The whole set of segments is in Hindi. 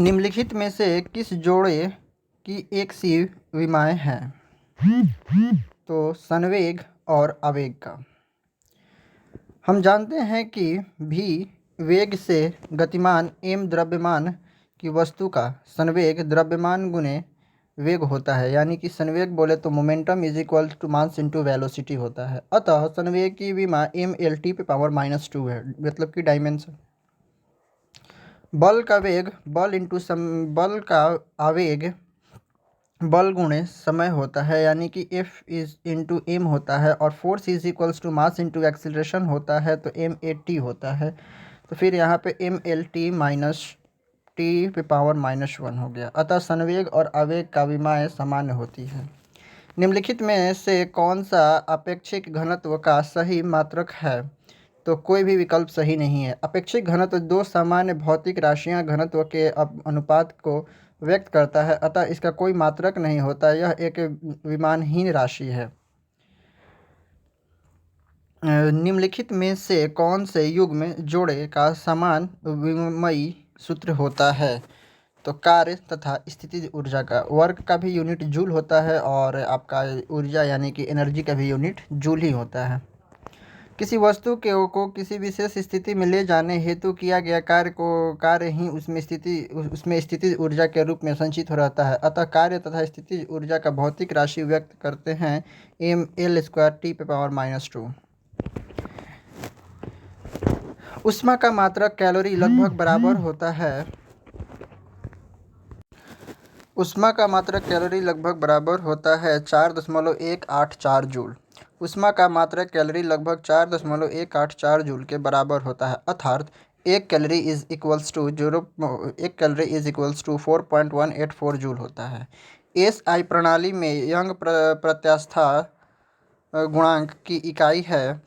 निम्नलिखित में से किस जोड़े की एक सी विमाएँ हैं? तो संवेग और आवेग का। हम जानते हैं कि v वेग से गतिमान m द्रव्यमान की वस्तु का संवेग द्रव्यमान गुने वेग होता है, यानी कि संवेग बोले तो momentum is equal to mass into velocity होता है। अतः संवेग की विमा m/T⁻², है, मतलब कि डायमेंशन। बल का वेग बल इंटू बल का आवेग बल गुणे समय होता है, यानी कि F इज इंटू एम होता है, और force is equals to mass into acceleration होता है, तो m/T होता है। तो फिर यहाँ पे m/T⁻1 हो गया। अतः संवेग और आवेग का विमाएँ सामान्य होती है। निम्नलिखित में से कौन सा अपेक्षिक घनत्व का सही मात्रक है? तो कोई भी विकल्प सही नहीं है। अपेक्षिक घनत्व दो सामान्य भौतिक राशियां घनत्व के अनुपात को व्यक्त करता है, अतः इसका कोई मात्रक नहीं होता। यह एक विमानहीन राशि है। निम्नलिखित में से कौन से युग्म जोड़े का समान विनिमयी सूत्र होता है? तो कार्य तथा स्थितिज ऊर्जा का। वर्क का भी यूनिट जूल होता है, और आपका ऊर्जा यानी कि एनर्जी का भी यूनिट जूल ही होता है। किसी वस्तु को किसी विशेष स्थिति में ले जाने हेतु किया गया कार्य ही उसमें स्थितिज ऊर्जा के रूप में संचित हो रहता है। अतः कार्य तथा स्थितिज ऊर्जा का भौतिक राशि व्यक्त करते हैं mL²T⁻²। ऊष्मा का मात्रक कैलोरी लगभग बराबर होता है। ऊष्मा का मात्रक कैलोरी लगभग बराबर होता है 4.184 जूल। ऊष्मा का मात्रक कैलोरी लगभग 4.184 जूल के बराबर होता है, अर्थात एक calorie is equals to 4.184 joule होता है। एसआई प्रणाली में यंग प्रत्यास्था गुणांक की इकाई है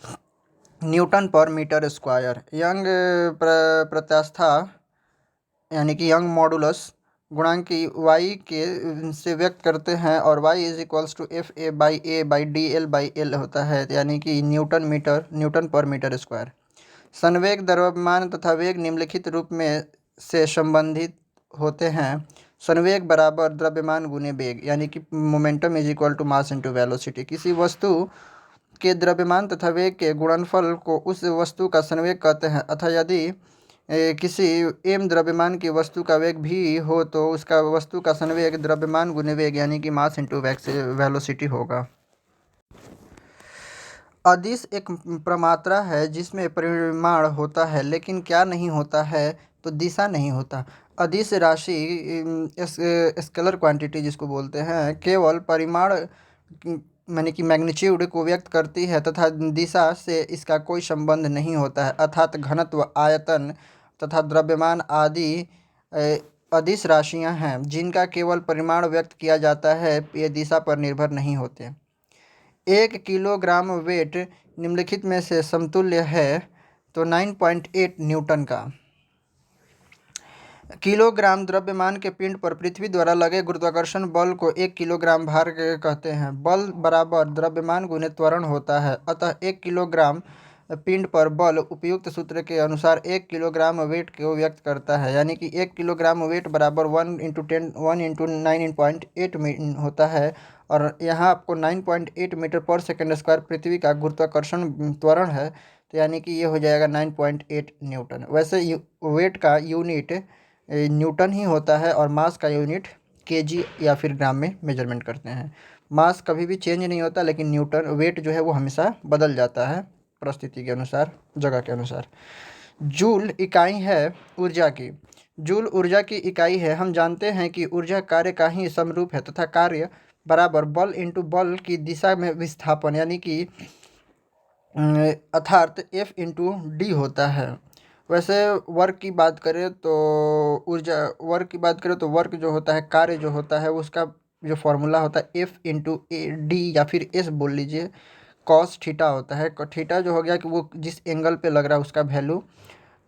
न्यूटन पर मीटर स्क्वायर। यंग प्रत्यास्था यानी कि यंग मॉडुलस गुणांक की y के से व्यक्त करते हैं, और y is equals to FA/A/dl/L होता है, यानी कि न्यूटन पर मीटर स्क्वायर। संवेग द्रव्यमान तथा वेग निम्नलिखित रूप में से संबंधित होते हैं। संवेग बराबर द्रव्यमान गुने वेग, यानी कि momentum is equal to mass into velocity. किसी वस्तु के द्रव्यमान तथा वेग के गुणनफल को उस वस्तु का संवेग कहते हैं, अतः यदि किसी m द्रव्यमान की वस्तु का वेग भी हो तो उसका वस्तु का संवेग द्रव्यमान गुने वेग, यानी कि मास इंटू वेलोसिटी होगा। अदिश एक प्रमात्रा है जिसमें परिमाण होता है, लेकिन क्या नहीं होता है? तो दिशा नहीं होता। अदिश राशि स्केलर क्वांटिटी जिसको बोलते हैं, केवल परिमाण यानी कि मैग्नीट्यूड को व्यक्त करती है तथा दिशा से इसका कोई संबंध नहीं होता है। अर्थात घनत्व, आयतन तथा द्रव्यमान आदि अदिश राशियां हैं जिनका केवल परिमाण व्यक्त किया जाता है, ये दिशा पर निर्भर नहीं होते। 1 किलोग्राम वेट निम्नलिखित में से समतुल्य है? तो 9.8 न्यूटन का। किलोग्राम द्रव्यमान के पिंड पर पृथ्वी द्वारा लगे गुरुत्वाकर्षण बल को 1 किलोग्राम भार कहते हैं। बल बराबर द्रव्यमान गुने त्वरण होता है, अतः 1 किलोग्राम पिंड पर बल उपयुक्त सूत्र के अनुसार 1 किलोग्राम वेट को व्यक्त करता है, यानी कि 1 किलोग्राम वेट बराबर 1 × 9.8 होता है। और यहाँ आपको 9.8 मीटर पर सेकंड स्क्वायर पृथ्वी का गुरुत्वाकर्षण त्वरण है, तो यानी कि ये हो जाएगा 9.8 न्यूटन। वैसे वेट का यूनिट न्यूटन ही होता है, और मास का यूनिट केजी या फिर ग्राम में मेजरमेंट करते हैं। मास कभी भी चेंज नहीं होता, लेकिन न्यूटन वेट जो है वो हमेशा बदल जाता है परिस्थिति के अनुसार, जगह के अनुसार। जूल इकाई है ऊर्जा की। जूल ऊर्जा की इकाई है। हम जानते हैं कि ऊर्जा कार्य का ही समरूप है तथा कार्य बराबर बल इंटू बल की दिशा में विस्थापन, यानी कि अर्थात F इंटू डी होता है। वैसे वर्क की बात करें तो वर्क जो होता है, कार्य जो होता है, उसका जो फॉर्मूला होता है F इंटू डी या फिर S बोल लीजिए, कॉस थीटा होता है। थीटा जो हो गया कि वो जिस एंगल पे लग रहा है उसका वैल्यू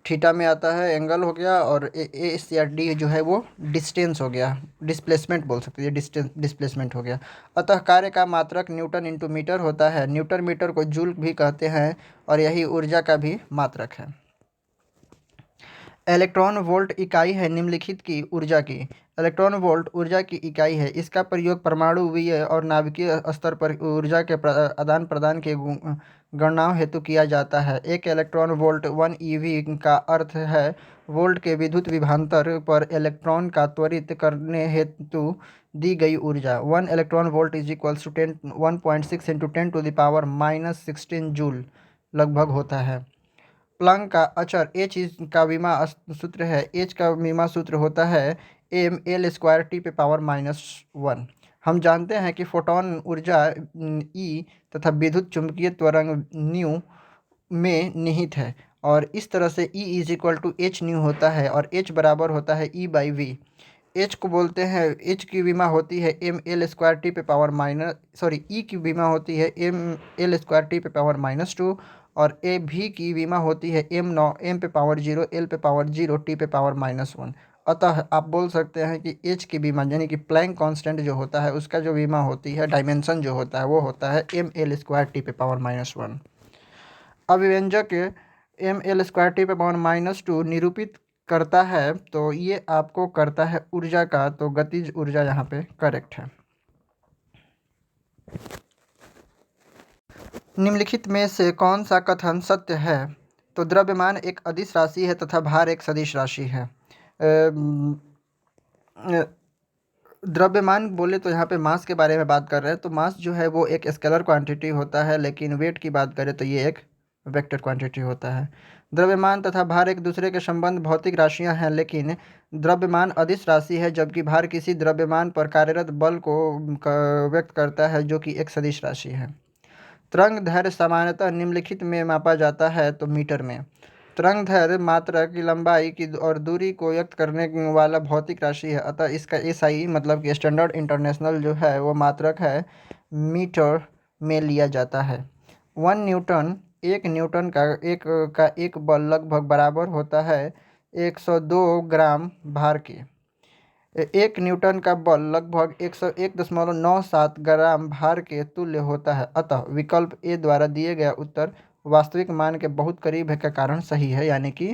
थीटा में आता है, एंगल हो गया, और एस या डी जो है वो डिस्टेंस हो गया, डिस्प्लेसमेंट बोल सकते हैं, डिस्प्लेसमेंट हो गया। अतः कार्य का मात्रक न्यूटन इंटू मीटर होता है। न्यूटन मीटर को जूल भी कहते हैं, और यही ऊर्जा का भी मात्रक है। इलेक्ट्रॉन वोल्ट इकाई है निम्नलिखित की ऊर्जा की। इलेक्ट्रॉन वोल्ट ऊर्जा की इकाई है। इसका प्रयोग परमाणुवीय और नाभिकीय स्तर पर ऊर्जा के आदान प्रदान के गणनाओं हेतु किया जाता है। एक इलेक्ट्रॉन वोल्ट 1 eV का अर्थ है वोल्ट के विद्युत विभवांतर पर इलेक्ट्रॉन का त्वरित करने हेतु दी गई ऊर्जा। 1 electron volt is equals to 1.6 into 10⁻⁻16 joule लगभग होता है। प्लैंक का अचर H का विमा सूत्र है। H का विमा सूत्र होता है mL²T⁻⁻1। हम जानते हैं कि फोटॉन ऊर्जा E तथा विद्युत चुंबकीय त्वरण न्यू में निहित है और इस तरह से E is equal to H nu होता है और H बराबर होता है E/V। H को बोलते हैं, H की विमा होती है E की विमा होती है mL²T⁻⁻2 और V की विमा होती है m/0 L/0 T⁻⁻1। अतः आप बोल सकते हैं कि H की विमा यानी कि प्लैंक कांस्टेंट जो होता है उसका जो विमा होती है, डायमेंशन जो होता है वो होता है mL²T⁻⁻1। अभिव्यंजक mL²T⁻⁻2 निरूपित करता है, तो ये आपको करता है ऊर्जा का, तो गतिज ऊर्जा यहाँ पे करेक्ट है। निम्नलिखित में से कौन सा कथन सत्य है? तो द्रव्यमान एक अदिश राशि है तथा भार एक सदिश राशि है। द्रव्यमान बोले तो यहाँ पे मास के बारे में बात कर रहे हैं, तो मास जो है वो एक स्केलर क्वांटिटी होता है, लेकिन वेट की बात करें तो ये एक वेक्टर क्वांटिटी होता है। द्रव्यमान तथा भार एक दूसरे के संबंध भौतिक राशियां हैं, लेकिन द्रव्यमान अदिश राशि है जबकि भार किसी द्रव्यमान पर कार्यरत बल को व्यक्त करता है जो कि एक सदिश राशि है। तरंग दैर्घ्य सामान्यतः निम्नलिखित में मापा जाता है, तो मीटर में। तरंग दैर्घ्य मात्रा की लंबाई की और दूरी को व्यक्त करने वाला भौतिक राशि है, अतः इसका SI मतलब कि स्टैंडर्ड इंटरनेशनल जो है वो मात्रक है, मीटर में लिया जाता है। 1 न्यूटन, एक न्यूटन का एक बल लगभग बराबर होता है 102 ग्राम भार के। एक न्यूटन का बल लगभग 101.97 ग्राम भार के तुल्य होता है, अतः विकल्प ए द्वारा दिए गया उत्तर वास्तविक मान के बहुत करीब है का कारण सही है, यानी कि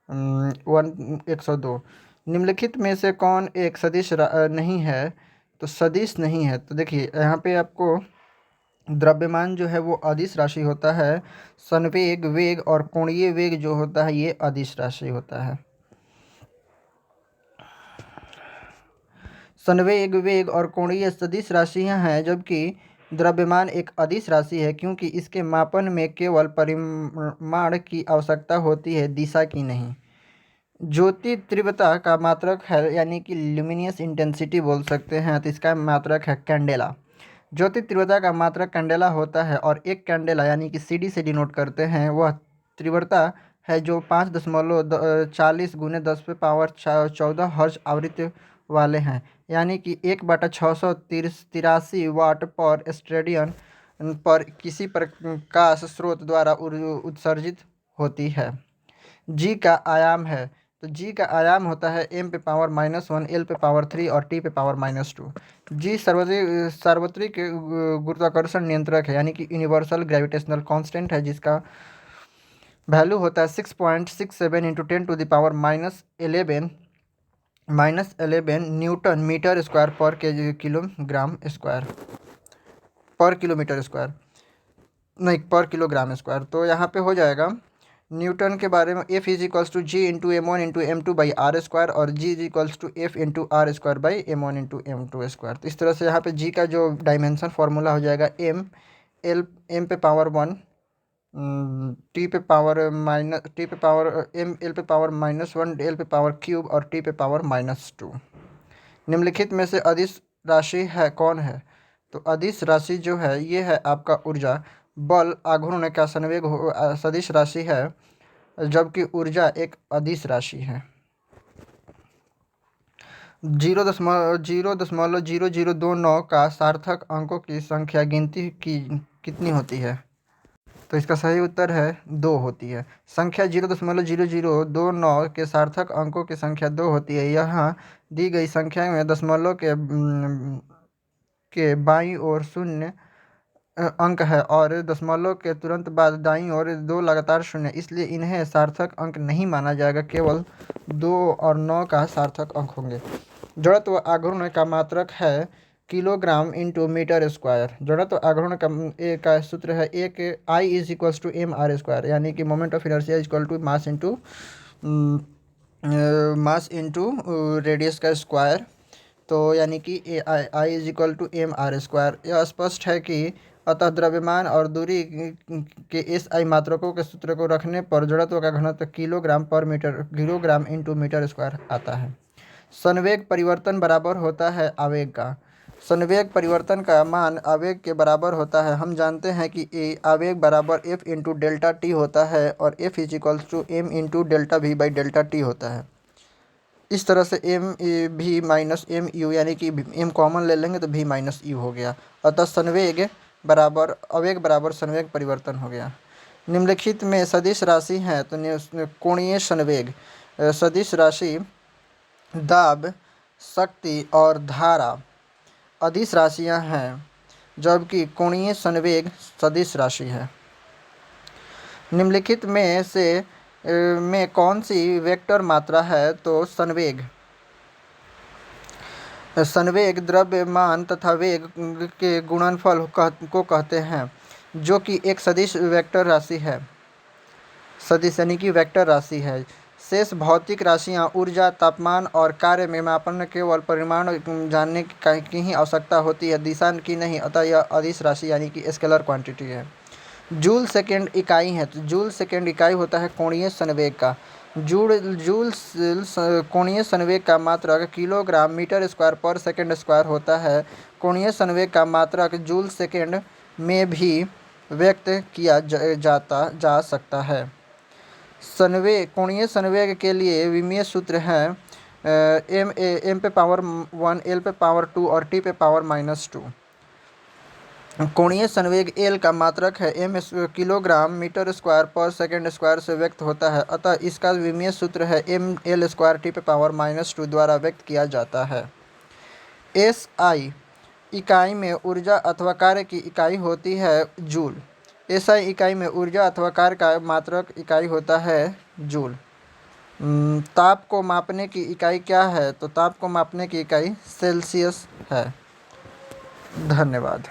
102। निम्नलिखित में से कौन एक सदिश नहीं है? तो सदिश नहीं है, तो देखिए यहाँ पे आपको द्रव्यमान जो है वो अदिश राशि होता है, संवेग, वेग और कोणीय वेग जो होता है ये अदिश राशि होता है। संवेग, वेग और कोणीय सदिश राशियां हैं, जबकि द्रव्यमान एक अदिश राशि है क्योंकि इसके मापन में केवल परिमाण की आवश्यकता होती है, दिशा की नहीं। ज्योति तीव्रता का मात्रक है, यानी कि ल्यूमिनियस इंटेंसिटी बोल सकते हैं, तो इसका मात्रक है कैंडेला। ज्योति तीव्रता का मात्रक कैंडेला होता है और एक कैंडेला यानी कि CD से डिनोट करते हैं, वह तीव्रता है जो 5.40 × 10⁻14 हर्ट्ज आवृत्ति वाले हैं, यानी कि 1/683 वाट पर स्टेडियन पर किसी प्रकाश स्रोत द्वारा उत्सर्जित होती है। G का आयाम है, तो G का आयाम होता है m⁻⁻1 L⁻³ और T⁻⁻2। G सार्वत्रिक गुरुत्वाकर्षण नियंत्रक है, यानी कि यूनिवर्सल ग्रेविटेशनल कांस्टेंट है, जिसका वैल्यू होता है 6.67 × 10⁻11 न्यूटन मीटर स्क्वायर पर किलोग्राम स्क्वायर पर किलोमीटर स्क्वायर, नहीं पर किलोग्राम स्क्वायर। तो यहाँ पे हो जाएगा न्यूटन के बारे में F is equals to G × m1 × m2/r² और G is equals to F × r² m1 × m2²। तो इस तरह से यहाँ पे G का जो डायमेंशन फार्मूला हो जाएगा m पे पावर 1 T पे पावर m L पे पावर -1 L पे पावर क्यूब और T पे पावर -2। निम्नलिखित में से अदिश राशि है कौन है? तो अदिश राशि जो है ये है आपका ऊर्जा। बल आघूर्ण का संवेग सदिश राशि है, जबकि ऊर्जा एक अदिश राशि है। 0.0029 का सार्थक अंकों की संख्या गिनती की कितनी होती है? तो इसका सही उत्तर है 2 होती है। संख्या 0.0029 के सार्थक अंकों की संख्या 2 होती है। यहाँ दी गई संख्या में दशमलव के बाईं ओर शून्य अंक है और दशमलव के तुरंत बाद दाईं ओर 2 लगातार शून्य, इसलिए इन्हें सार्थक अंक नहीं माना जाएगा, केवल 2 और 9 का सार्थक अंक होंगे। जड़त्व आघूर्ण का मात्रक है किलोग्राम इंटू मीटर स्क्वायर। जड़त्व आघूर्ण का सूत्र है एक I is equals to M R square, यानी कि moment of inertia is equal to mass into radius का स्क्वायर। तो यानी कि I is equal to M R square. यह स्पष्ट है कि अतः द्रव्यमान और दूरी के एस आई मात्रकों के सूत्र को रखने पर जड़त्व का घनत्व किलोग्राम इंटू मीटर स्क्वायर आता है। संवेग परिवर्तन बराबर होता है आवेग का। संवेग परिवर्तन का मान आवेग के बराबर होता है। हम जानते हैं कि आवेग बराबर एफ इंटू डेल्टा टी होता है और F is equals to M into delta V by delta T होता है। इस तरह से एम भी माइनस एम यू, यानी कि एम कॉमन ले लेंगे तो भी माइनस यू हो गया। अतः संवेग बराबर आवेग बराबर संवेग परिवर्तन हो गया। निम्नलिखित में सदिश राशि हैं तो कोणीय संवेग सदिश राशि दाब, शक्ति और धारा अदिश राशियां हैं, जबकि कोणीय संवेग सदिश राशि है। निम्नलिखित में से में कौन सी वेक्टर मात्रा है? तो संवेग। संवेग द्रव्यमान तथा वेग के गुणनफल को कहते हैं, जो कि एक सदिश वेक्टर राशि है। सदिश यानी कि वेक्टर राशि है। शेष भौतिक राशियां ऊर्जा, तापमान और कार्य में मापन केवल परिमाण जानने की ही आवश्यकता होती है, दिशा की नहीं। अतः यह अदिश राशि यानी कि स्केलर क्वांटिटी है। जूल सेकेंड इकाई है तो जूल सेकेंड इकाई होता है कोणीय संवेग का। जूल कोणीय संवेग का मात्रक किलोग्राम मीटर स्क्वायर पर सेकेंड स्क्वायर होता है। कोणीय संवेग का मात्रक जूल सेकेंड में भी व्यक्त किया जा सकता है। कोणीय संवेग के लिए विमीय सूत्र है एम पे पावर 1, एल पे पावर 2 और टी पे पावर -2। कोणीय संवेग एल का मात्रक है एम किलोग्राम मीटर स्क्वायर पर सेकेंड स्क्वायर से व्यक्त होता है। अतः इसका विमीय सूत्र है एम एल स्क्वायर टी पे पावर -2 द्वारा व्यक्त किया जाता है। एस आई इकाई में ऊर्जा अथवा कार्य की इकाई होती है जूल। एसआई इकाई में ऊर्जा अथवा कार्य का मात्रक इकाई होता है जूल। ताप को मापने की इकाई क्या है? तो ताप को मापने की इकाई सेल्सियस है। धन्यवाद।